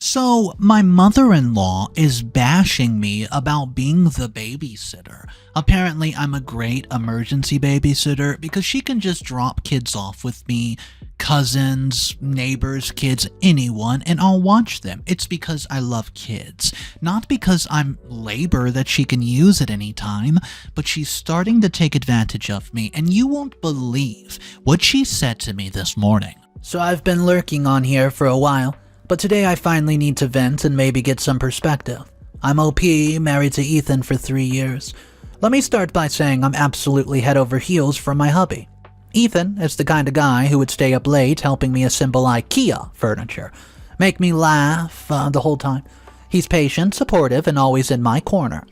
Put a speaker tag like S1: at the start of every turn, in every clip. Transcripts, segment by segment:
S1: So, my mother-in-law is bashing me about being the babysitter. Apparently, I'm a great emergency babysitter because she can just drop kids off with me, cousins, neighbors, kids, anyone, and I'll watch them. It's because I love kids, not because I'm labor that she can use at any time, but she's starting to take advantage of me, and you won't believe what she said to me this morning.
S2: So I've been lurking on here for a while. But today I finally need to vent and maybe get some perspective. I'm OP, married to Ethan for 3 years. Let me start by saying I'm absolutely head over heels for my hubby. Ethan is the kind of guy who would stay up late helping me assemble IKEA furniture, make me laugh the whole time. He's patient, supportive, and always in my corner.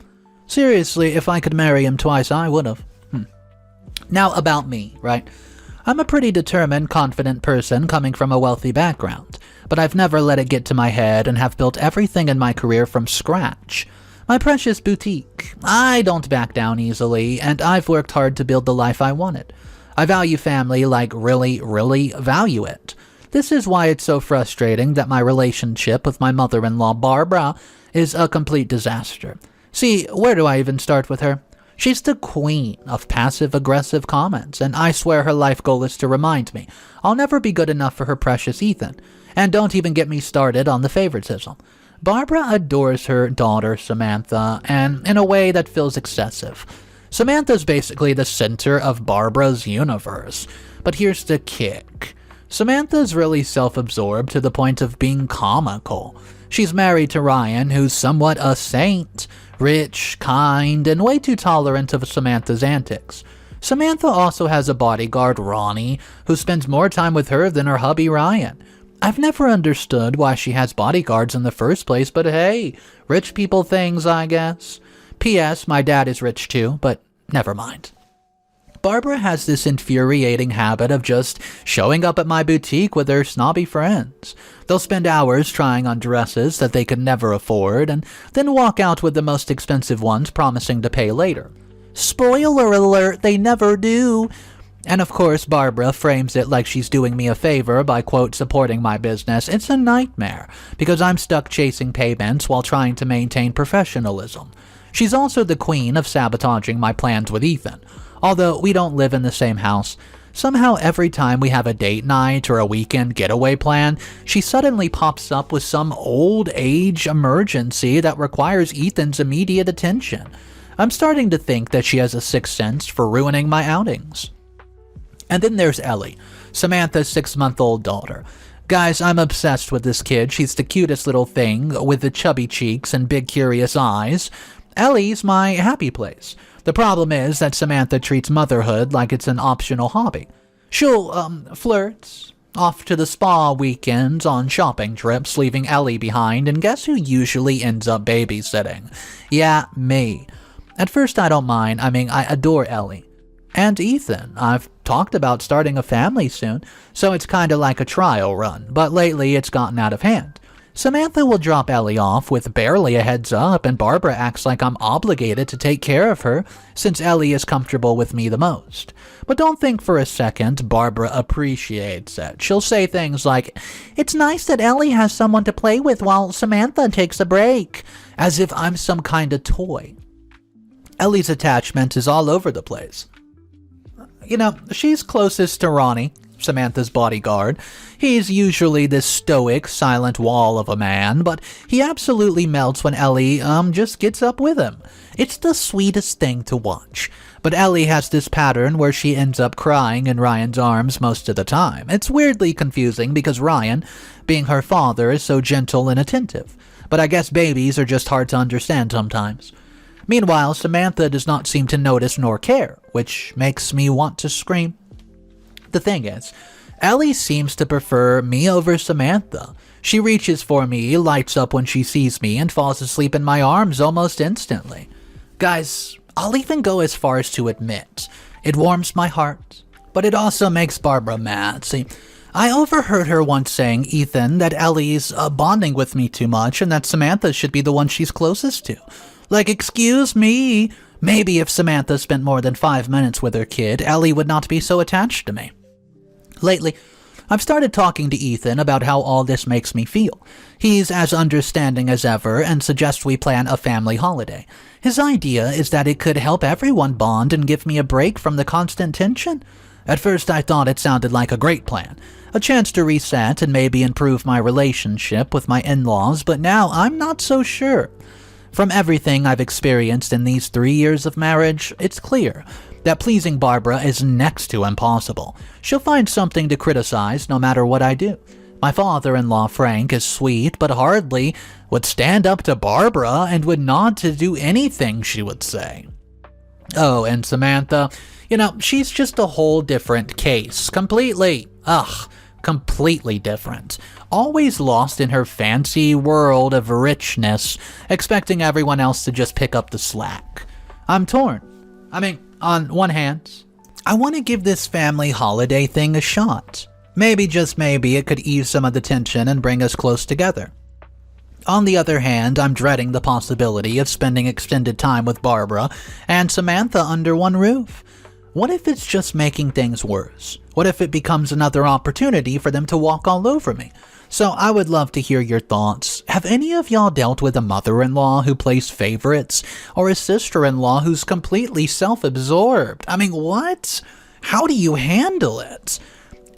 S2: Seriously, if I could marry him twice, I would've. Now about me, right? I'm a pretty determined, confident person coming from a wealthy background, but I've never let it get to my head and have built everything in my career from scratch. My precious boutique. I don't back down easily, and I've worked hard to build the life I wanted. I value family like really, really value it. This is why it's so frustrating that my relationship with my mother-in-law, Barbara, is a complete disaster. See, where do I even start with her? She's the queen of passive-aggressive comments, and I swear her life goal is to remind me I'll never be good enough for her precious Ethan. And don't even get me started on the favoritism. Barbara adores her daughter, Samantha, and in a way that feels excessive. Samantha's basically the center of Barbara's universe. But here's the kick. Samantha's really self-absorbed to the point of being comical. She's married to Ryan, who's somewhat a saint. Rich, kind, and way too tolerant of Samantha's antics. Samantha also has a bodyguard, Ronnie, who spends more time with her than her hubby, Ryan. I've never understood why she has bodyguards in the first place, but hey, rich people things, I guess. P.S. My dad is rich too, but never mind. Barbara has this infuriating habit of just showing up at my boutique with her snobby friends. They'll spend hours trying on dresses that they could never afford, and then walk out with the most expensive ones, promising to pay later. Spoiler alert, they never do. And of course, Barbara frames it like she's doing me a favor by, quote, supporting my business. It's a nightmare, because I'm stuck chasing payments while trying to maintain professionalism. She's also the queen of sabotaging my plans with Ethan. Although we don't live in the same house, somehow every time we have a date night or a weekend getaway plan, she suddenly pops up with some old age emergency that requires Ethan's immediate attention. I'm starting to think that she has a sixth sense for ruining my outings. And then there's Ellie, Samantha's 6-month-old daughter. Guys, I'm obsessed with this kid. She's the cutest little thing with the chubby cheeks and big curious eyes. Ellie's my happy place. The problem is that Samantha treats motherhood like it's an optional hobby. She'll, flirt, off to the spa weekends, on shopping trips, leaving Ellie behind, and guess who usually ends up babysitting? Yeah, me. At first I don't mind, I adore Ellie. And Ethan. I've talked about starting a family soon, so it's kinda like a trial run, but lately it's gotten out of hand. Samantha will drop Ellie off with barely a heads up, and Barbara acts like I'm obligated to take care of her since Ellie is comfortable with me the most. But don't think for a second Barbara appreciates it. She'll say things like, "It's nice that Ellie has someone to play with while Samantha takes a break," as if I'm some kind of toy. Ellie's attachment is all over the place. She's closest to Ronnie, Samantha's bodyguard. He's usually this stoic, silent wall of a man, but he absolutely melts when Ellie, just gets up with him. It's the sweetest thing to watch. But Ellie has this pattern where she ends up crying in Ryan's arms most of the time. It's weirdly confusing because Ryan, being her father, is so gentle and attentive. But I guess babies are just hard to understand sometimes. Meanwhile, Samantha does not seem to notice nor care, which makes me want to scream. The thing is, Ellie seems to prefer me over Samantha. She reaches for me, lights up when she sees me, and falls asleep in my arms almost instantly. Guys, I'll even go as far as to admit, it warms my heart, but it also makes Barbara mad. See, I overheard her once saying, Ethan, that Ellie's bonding with me too much and that Samantha should be the one she's closest to. Like, excuse me. Maybe if Samantha spent more than 5 minutes with her kid, Ellie would not be so attached to me. Lately, I've started talking to Ethan about how all this makes me feel. He's as understanding as ever and suggests we plan a family holiday. His idea is that it could help everyone bond and give me a break from the constant tension. At first I thought it sounded like a great plan, a chance to reset and maybe improve my relationship with my in-laws, but now I'm not so sure. From everything I've experienced in these 3 years of marriage, it's clear that pleasing Barbara is next to impossible. She'll find something to criticize no matter what I do. My father-in-law Frank is sweet, but hardly would stand up to Barbara and would nod to do anything she would say. Oh, and Samantha, she's just a whole different case. Completely different. Always lost in her fancy world of richness, expecting everyone else to just pick up the slack. I'm torn. On one hand, I want to give this family holiday thing a shot. Maybe, just maybe, it could ease some of the tension and bring us close together. On the other hand, I'm dreading the possibility of spending extended time with Barbara and Samantha under one roof. What if it's just making things worse? What if it becomes another opportunity for them to walk all over me? So I would love to hear your thoughts. Have any of y'all dealt with a mother-in-law who plays favorites? Or a sister-in-law who's completely self-absorbed? What? How do you handle it?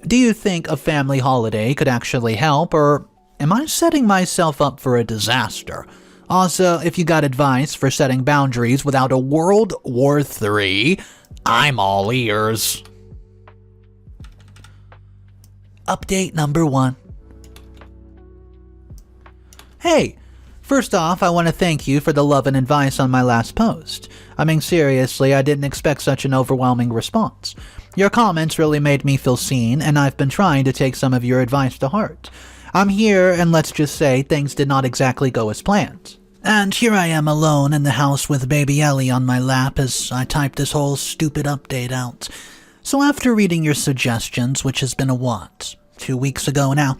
S2: Do you think a family holiday could actually help, or am I setting myself up for a disaster? Also, if you got advice for setting boundaries without a World War III, I'm all ears. Update number 1. Hey, first off, I want to thank you for the love and advice on my last post. Seriously, I didn't expect such an overwhelming response. Your comments really made me feel seen, and I've been trying to take some of your advice to heart. I'm here, and let's just say things did not exactly go as planned. And here I am alone in the house with baby Ellie on my lap as I type this whole stupid update out. So after reading your suggestions, which has been 2 weeks ago now,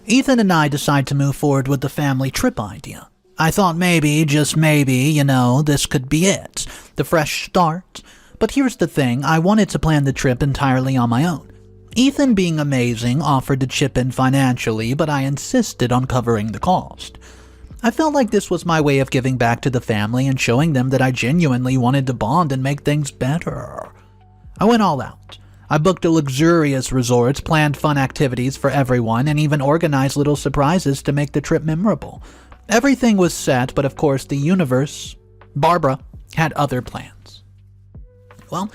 S2: Ethan and I decided to move forward with the family trip idea. I thought maybe, just maybe, this could be it. The fresh start. But here's the thing, I wanted to plan the trip entirely on my own. Ethan, being amazing, offered to chip in financially, but I insisted on covering the cost. I felt like this was my way of giving back to the family and showing them that I genuinely wanted to bond and make things better. I went all out. I booked a luxurious resort, planned fun activities for everyone, and even organized little surprises to make the trip memorable. Everything was set, but of course the universe, Barbara, had other plans. Well,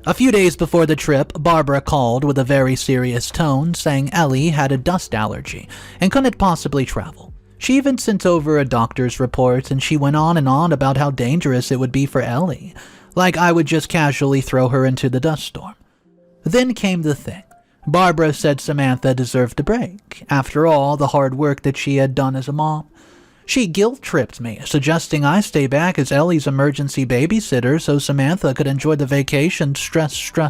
S2: a few days before the trip, Barbara called with a very serious tone, saying Ellie had a dust allergy and couldn't possibly travel. She even sent over a doctor's report, and she went on and on about how dangerous it would be for Ellie, like I would just casually throw her into the dust storm. Then came the thing. Barbara said Samantha deserved a break, after all the hard work that she had done as a mom. She guilt-tripped me, suggesting I stay back as Ellie's emergency babysitter so Samantha could enjoy the vacation stress-free.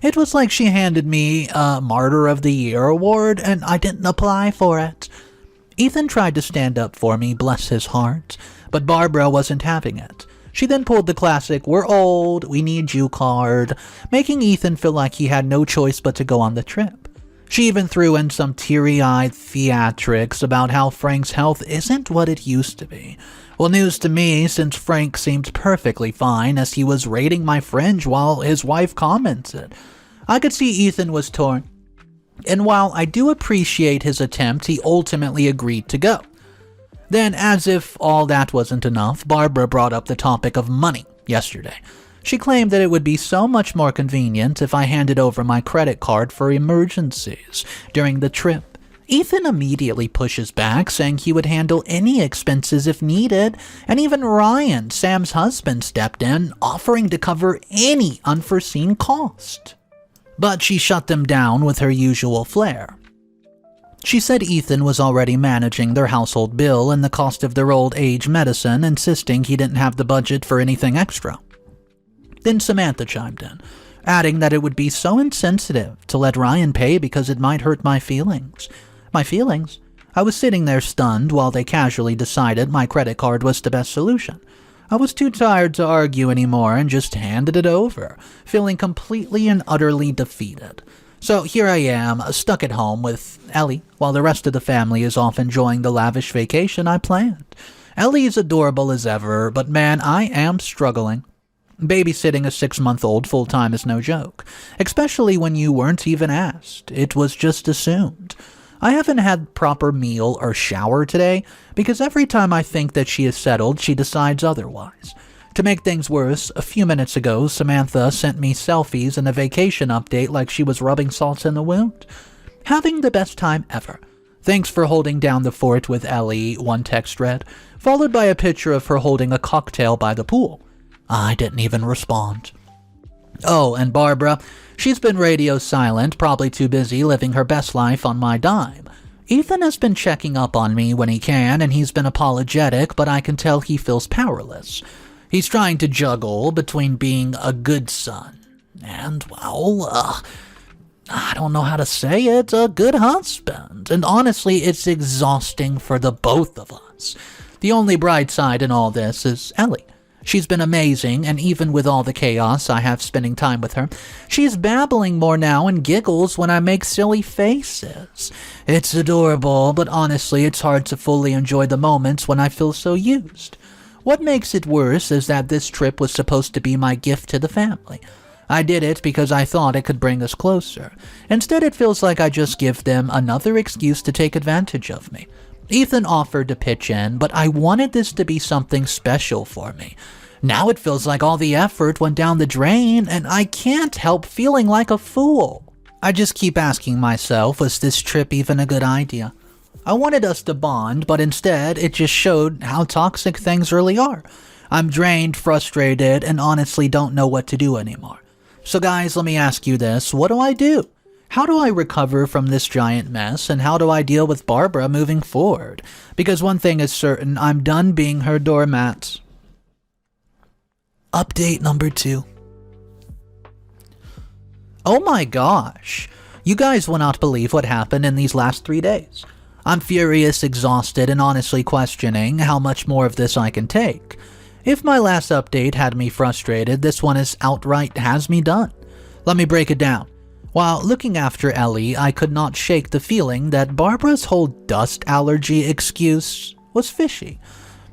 S2: It was like she handed me a Martyr of the Year award, and I didn't apply for it. Ethan tried to stand up for me, bless his heart, but Barbara wasn't having it. She then pulled the classic, "We're old, we need you" card, making Ethan feel like he had no choice but to go on the trip. She even threw in some teary-eyed theatrics about how Frank's health isn't what it used to be. Well, news to me, since Frank seemed perfectly fine as he was rating my fringe while his wife commented. I could see Ethan was torn. And while I do appreciate his attempt, he ultimately agreed to go. Then, as if all that wasn't enough, Barbara brought up the topic of money yesterday. She claimed that it would be so much more convenient if I handed over my credit card for emergencies during the trip. Ethan immediately pushes back, saying he would handle any expenses if needed, and even Ryan, Sam's husband, stepped in, offering to cover any unforeseen cost. But she shut them down with her usual flair. She said Ethan was already managing their household bill and the cost of their old age medicine, insisting he didn't have the budget for anything extra. Then Samantha chimed in, adding that it would be so insensitive to let Ryan pay because it might hurt my feelings. My feelings? I was sitting there stunned while they casually decided my credit card was the best solution. I was too tired to argue anymore and just handed it over, feeling completely and utterly defeated. So here I am, stuck at home with Ellie, while the rest of the family is off enjoying the lavish vacation I planned. Ellie is adorable as ever, but man, I am struggling. Babysitting a 6-month-old full-time is no joke, especially when you weren't even asked. It was just assumed. I haven't had proper meal or shower today because every time I think that she is settled, she decides otherwise. To make things worse, a few minutes ago, Samantha sent me selfies and a vacation update like she was rubbing salt in the wound. Having the best time ever. Thanks for holding down the fort with Ellie, one text read, followed by a picture of her holding a cocktail by the pool. I didn't even respond. Oh, and Barbara, she's been radio silent, probably too busy living her best life on my dime. Ethan has been checking up on me when he can, and he's been apologetic, but I can tell he feels powerless. He's trying to juggle between being a good son and, well, I don't know how to say it, a good husband. And honestly, it's exhausting for the both of us. The only bright side in all this is Ellie. She's been amazing, and even with all the chaos I have spending time with her, she's babbling more now and giggles when I make silly faces. It's adorable, but honestly, it's hard to fully enjoy the moments when I feel so used. What makes it worse is that this trip was supposed to be my gift to the family. I did it because I thought it could bring us closer. Instead, it feels like I just give them another excuse to take advantage of me. Ethan offered to pitch in, but I wanted this to be something special for me. Now it feels like all the effort went down the drain, and I can't help feeling like a fool. I just keep asking myself, was this trip even a good idea? I wanted us to bond, but instead, it just showed how toxic things really are. I'm drained, frustrated, and honestly don't know what to do anymore. So guys, let me ask you this. What do I do? How do I recover from this giant mess, and how do I deal with Barbara moving forward? Because one thing is certain, I'm done being her doormat. Update number 2. Oh my gosh. You guys will not believe what happened in these last 3 days. I'm furious, exhausted, and honestly questioning how much more of this I can take. If my last update had me frustrated, this one is outright has me done. Let me break it down. While looking after Ellie, I could not shake the feeling that Barbara's whole dust allergy excuse was fishy.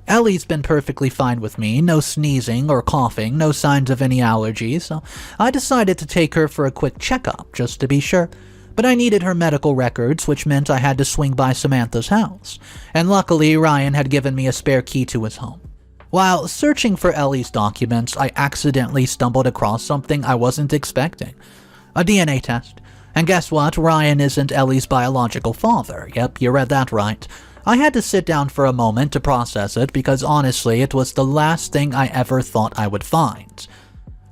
S2: Ellie's been perfectly fine with me, no sneezing or coughing, no signs of any allergies, so I decided to take her for a quick checkup, just to be sure. But I needed her medical records, which meant I had to swing by Samantha's house. And luckily, Ryan had given me a spare key to his home. While searching for Ellie's documents, I accidentally stumbled across something I wasn't expecting. A DNA test. And guess what? Ryan isn't Ellie's biological father. Yep, you read that right. I had to sit down for a moment to process it because honestly, it was the last thing I ever thought I would find.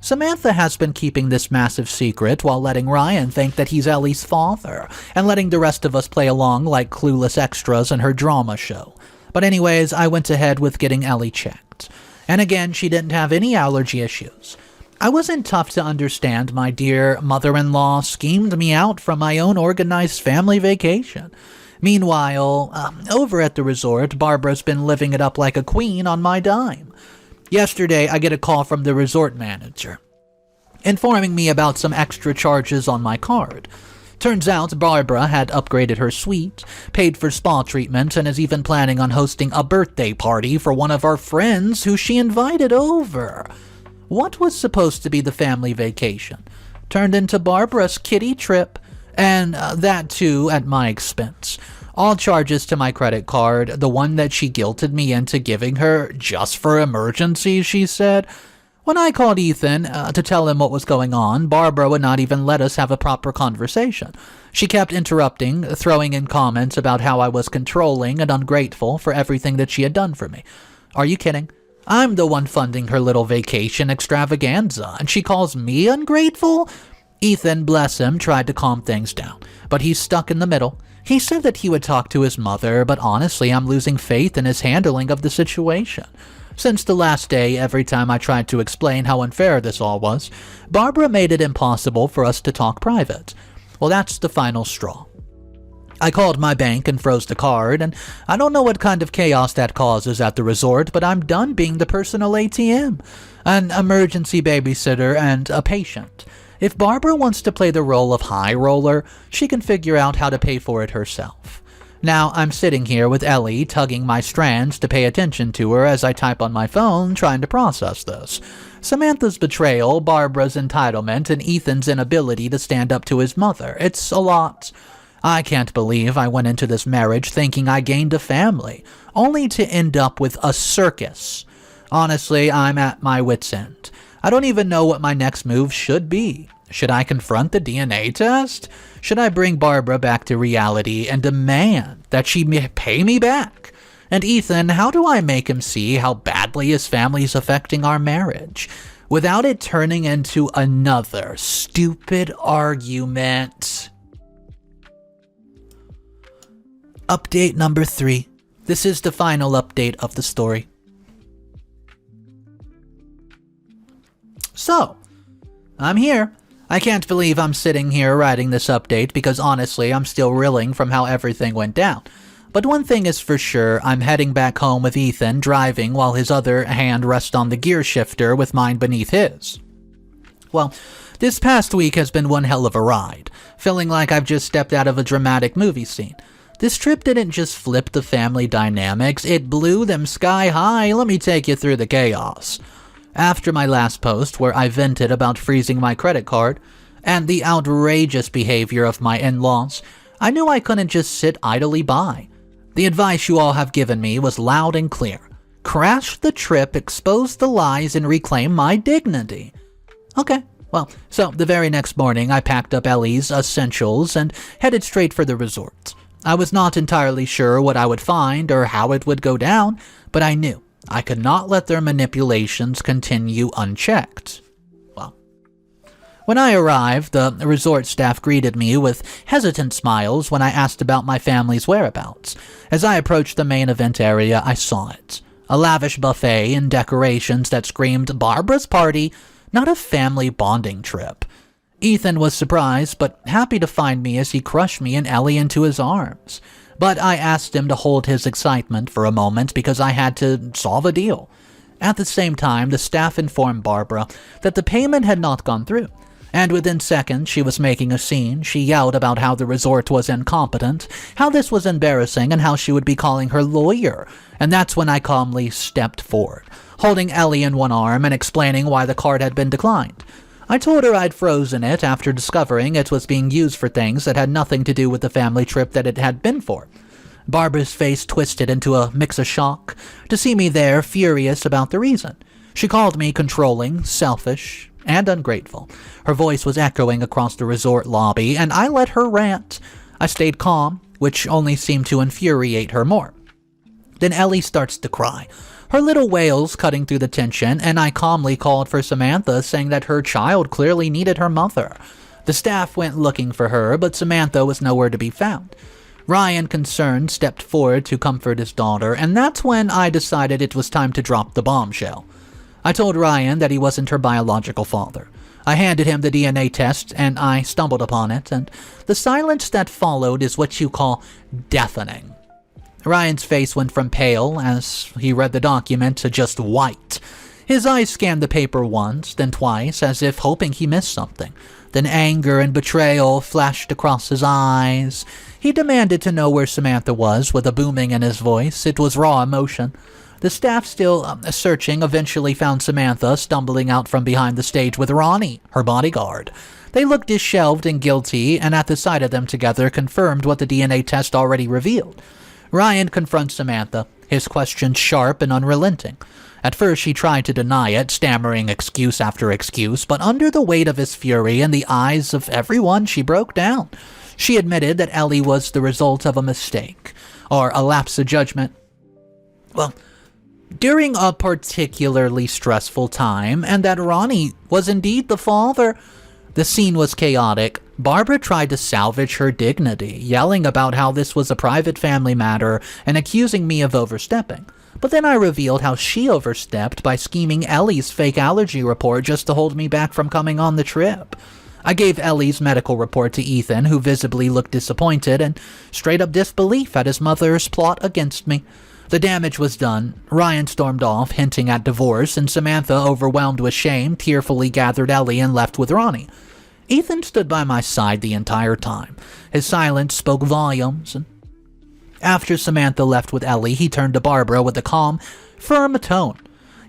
S2: Samantha has been keeping this massive secret while letting Ryan think that he's Ellie's father, and letting the rest of us play along like clueless extras in her drama show. But anyways, I went ahead with getting Ellie checked. And again, she didn't have any allergy issues. I wasn't tough to understand my dear mother-in-law schemed me out from my own organized family vacation. Meanwhile, over at the resort, Barbara's been living it up like a queen on my dime. Yesterday, I get a call from the resort manager, informing me about some extra charges on my card. Turns out Barbara had upgraded her suite, paid for spa treatment, and is even planning on hosting a birthday party for one of our friends who she invited over. What was supposed to be the family vacation turned into Barbara's kiddie trip, and that too at my expense. All charges to my credit card, the one that she guilted me into giving her just for emergencies, she said. When I called Ethan to tell him what was going on, Barbara would not even let us have a proper conversation. She kept interrupting, throwing in comments about how I was controlling and ungrateful for everything that she had done for me. Are you kidding? I'm the one funding her little vacation extravaganza, and she calls me ungrateful? Ethan, bless him, tried to calm things down, but he's stuck in the middle. He said that he would talk to his mother, but honestly, I'm losing faith in his handling of the situation. Since the last day, every time I tried to explain how unfair this all was, Barbara made it impossible for us to talk private. Well, that's the final straw. I called my bank and froze the card, and I don't know what kind of chaos that causes at the resort, but I'm done being the personal ATM, an emergency babysitter, and a patient. If Barbara wants to play the role of high roller, she can figure out how to pay for it herself. Now, I'm sitting here with Ellie tugging my strands to pay attention to her as I type on my phone trying to process this. Samantha's betrayal, Barbara's entitlement, and Ethan's inability to stand up to his mother. It's a lot. I can't believe I went into this marriage thinking I gained a family, only to end up with a circus. Honestly, I'm at my wit's end. I don't even know what my next move should be. Should I confront the DNA test? Should I bring Barbara back to reality and demand that she pay me back? And Ethan, how do I make him see how badly his family's affecting our marriage without it turning into another stupid argument? Update number 3. This is the final update of the story. So, I'm here. I can't believe I'm sitting here writing this update because honestly, I'm still reeling from how everything went down. But one thing is for sure, I'm heading back home with Ethan, driving while his other hand rests on the gear shifter with mine beneath his. Well, this past week has been one hell of a ride, feeling like I've just stepped out of a dramatic movie scene. This trip didn't just flip the family dynamics, it blew them sky high. Let me take you through the chaos. After my last post, where I vented about freezing my credit card and the outrageous behavior of my in-laws, I knew I couldn't just sit idly by. The advice you all have given me was loud and clear. Crash the trip, expose the lies, and reclaim my dignity. Okay, well, so the very next morning I packed up Ellie's essentials and headed straight for the resort. I was not entirely sure what I would find or how it would go down, but I knew I could not let their manipulations continue unchecked. Well, when I arrived, the resort staff greeted me with hesitant smiles when I asked about my family's whereabouts. As I approached the main event area, I saw it. A lavish buffet and decorations that screamed Barbara's party, not a family bonding trip. Ethan was surprised, but happy to find me as he crushed me and Ellie into his arms. But I asked him to hold his excitement for a moment because I had to solve a deal. At the same time, the staff informed Barbara that the payment had not gone through, and within seconds she was making a scene. She yelled about how the resort was incompetent, how this was embarrassing, and how she would be calling her lawyer. And that's when I calmly stepped forward, holding Ellie in one arm and explaining why the card had been declined. I told her I'd frozen it after discovering it was being used for things that had nothing to do with the family trip that it had been for. Barbara's face twisted into a mix of shock to see me there, furious about the reason. She called me controlling, selfish, and ungrateful. Her voice was echoing across the resort lobby, and I let her rant. I stayed calm, which only seemed to infuriate her more. Then Ellie starts to cry, her little wails cutting through the tension, and I calmly called for Samantha, saying that her child clearly needed her mother. The staff went looking for her, but Samantha was nowhere to be found. Ryan, concerned, stepped forward to comfort his daughter, and that's when I decided it was time to drop the bombshell. I told Ryan that he wasn't her biological father. I handed him the DNA test, and I stumbled upon it, and the silence that followed is what you call deafening. Ryan's face went from pale as he read the document to just white. His eyes scanned the paper once, then twice, as if hoping he missed something. Then anger and betrayal flashed across his eyes. He demanded to know where Samantha was, with a booming in his voice. It was raw emotion. The staff, still searching, eventually found Samantha stumbling out from behind the stage with Ronnie, her bodyguard. They looked disheveled and guilty, and at the sight of them together confirmed what the DNA test already revealed. Ryan confronts Samantha, his questions sharp and unrelenting. At first she tried to deny it, stammering excuse after excuse, but under the weight of his fury and the eyes of everyone, she broke down. She admitted that Ellie was the result of a mistake, or a lapse of judgment. Well, during a particularly stressful time, and that Ronnie was indeed the father. The scene was chaotic. Barbara tried to salvage her dignity, yelling about how this was a private family matter and accusing me of overstepping. But then I revealed how she overstepped by scheming Ellie's fake allergy report just to hold me back from coming on the trip. I gave Ellie's medical report to Ethan, who visibly looked disappointed and straight-up disbelief at his mother's plot against me. The damage was done. Ryan stormed off, hinting at divorce, and Samantha, overwhelmed with shame, tearfully gathered Ellie and left with Ronnie. Ethan stood by my side the entire time. His silence spoke volumes, and after Samantha left with Ellie, he turned to Barbara with a calm, firm tone.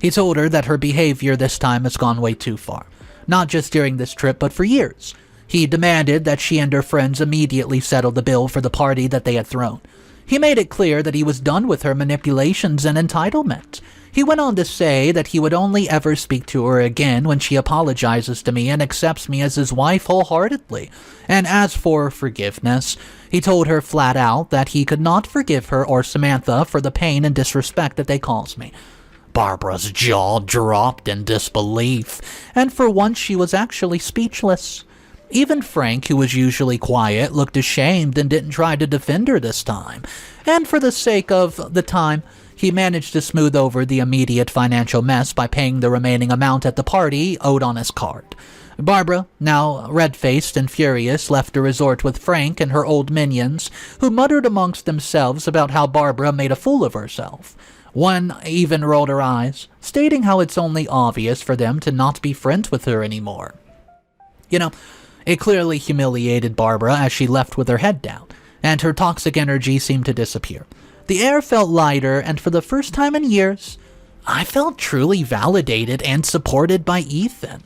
S2: He told her that her behavior this time has gone way too far. Not just during this trip, but for years. He demanded that she and her friends immediately settle the bill for the party that they had thrown. He made it clear that he was done with her manipulations and entitlement. He went on to say that he would only ever speak to her again when she apologizes to me and accepts me as his wife wholeheartedly. And as for forgiveness, he told her flat out that he could not forgive her or Samantha for the pain and disrespect that they caused me. Barbara's jaw dropped in disbelief, and for once she was actually speechless. Even Frank, who was usually quiet, looked ashamed and didn't try to defend her this time. And for the sake of the time, he managed to smooth over the immediate financial mess by paying the remaining amount at the party owed on his card. Barbara, now red-faced and furious, left the resort with Frank and her old minions, who muttered amongst themselves about how Barbara made a fool of herself. One even rolled her eyes, stating how it's only obvious for them to not be friends with her anymore. It clearly humiliated Barbara as she left with her head down, and her toxic energy seemed to disappear. The air felt lighter, and for the first time in years, I felt truly validated and supported by Ethan.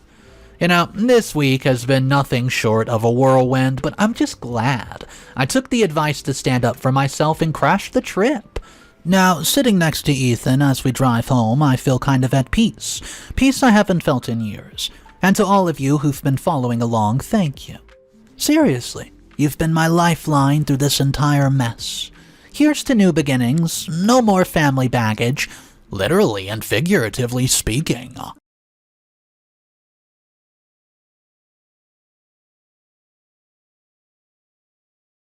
S2: This week has been nothing short of a whirlwind, but I'm just glad I took the advice to stand up for myself and crash the trip. Now, sitting next to Ethan as we drive home, I feel kind of at peace. Peace I haven't felt in years. And to all of you who've been following along, thank you. Seriously, you've been my lifeline through this entire mess. Here's to new beginnings, no more family baggage, literally and figuratively speaking.